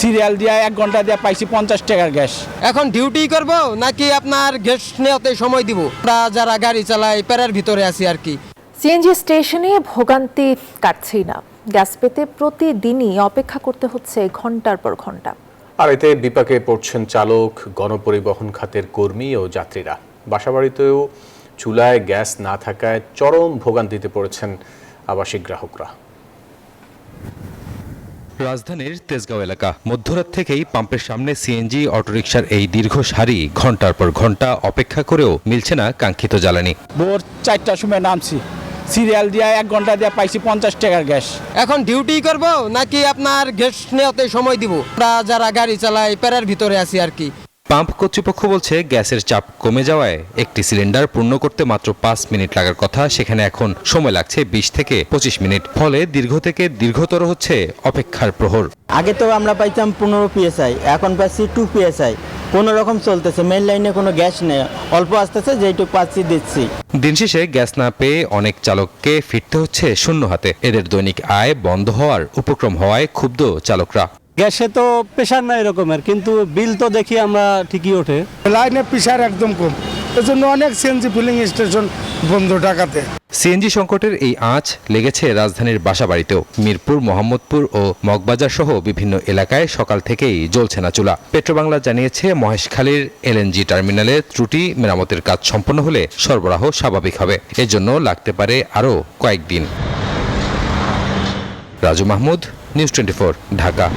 Serial দিয়ে 1 ঘন্টা দিয়ে পাইছি 50 টাকার গ্যাস। এখন ডিউটি করব নাকি আপনার গ্যাস নেওয়াতে সময় দিব? আমরা যারা গাড়ি চালাই প্যারার ভিতরে আছি আর কি। সিএনজি স্টেশনে ভোগান্তি কাটছেই না। গ্যাস পেতে প্রতিদিনই অপেক্ষা করতে হচ্ছে ঘন্টার পর ঘন্টা। আর এতে বিপাকে পড়ছেন চালক, গণপরিবহন খাতের কর্মী ও যাত্রীরা। বাসাবাড়িতেও চুলায় গ্যাস না থাকায় চরম ভোগান্তিতে পড়েছেন আবাসিক গ্রাহকরা। রাজধানীর তেজগাঁও এলাকা। মধ্যরাত থেকেই পাম্পের সামনে সিএনজি অটোরিকশার এই দীর্ঘ সারি ঘন্টার পর ঘন্টা অপেক্ষা করেও মিলছে না কাঙ্ক্ষিত জ্বালানি। ভোর 4টার সময় নামছি, সিরিয়াল দিয়ে 1 ঘন্টা দিয়ে পাইছি 50 টাকার গ্যাস। এখন ডিউটি করব নাকি আপনার গ্যাস নেওয়াতে সময় দিব? আমরা যারা গাড়ি চালাই প্যারার ভিতরে আছি আর কি। পাম্প কর্তৃপক্ষ বলছে গ্যাসের চাপ কমে যাওয়ায় একটি সিলিন্ডার পূর্ণ করতে মাত্র 5 মিনিট লাগার কথা, সেখানে এখন সময় লাগছে 20 থেকে 25 মিনিট। ফলে দীর্ঘ থেকে দীর্ঘতর হচ্ছে অপেক্ষার প্রহর। আগে তো আমরা পাইতাম 15 PSI, এখন পাচ্ছি 2 PSI। কোনো রকম চলতেছে, মেইন লাইনে কোনো গ্যাস নেই, অল্প আসতেছে, যেইটুকু পাচ্ছি দিচ্ছি। দিন শেষে গ্যাস না পেয়ে অনেক চালককে ফিরতে হচ্ছে শূন্য হাতে। এদের দৈনিক আয় বন্ধ হওয়ার উপক্রম হওয়ায় ক্ষুব্ধ চালকরা। গ্যাসে তো প্রেশার নাই এরকমের, কিন্তু বিল তো দেখি আমরা ঠিকই ওঠে। লাইনে প্রেশার একদম কম, এজন্য অনেক সিএনজি ফিলিং স্টেশন বন্ধ ঢাকাতে। সিএনজি সংকটের এই আঁচ লেগেছে রাজধানীর বাসাবাড়িতেও। মিরপুর, মোহাম্মদপুর ও মগবাজার সহ বিভিন্ন এলাকায় সকাল থেকেই জ্বলছে না চুলা। পেট্রোবাংলা জানিয়েছে মহেশখালীর এলএনজি টার্মিনালে ত্রুটি মেরামতের কাজ সম্পন্ন হলে সরবরাহ স্বাভাবিক হবে। এজন্য লাগতে পারে আরও কয়েকদিন। রাজু মাহমুদ, নিউজ 24, ঢাকা।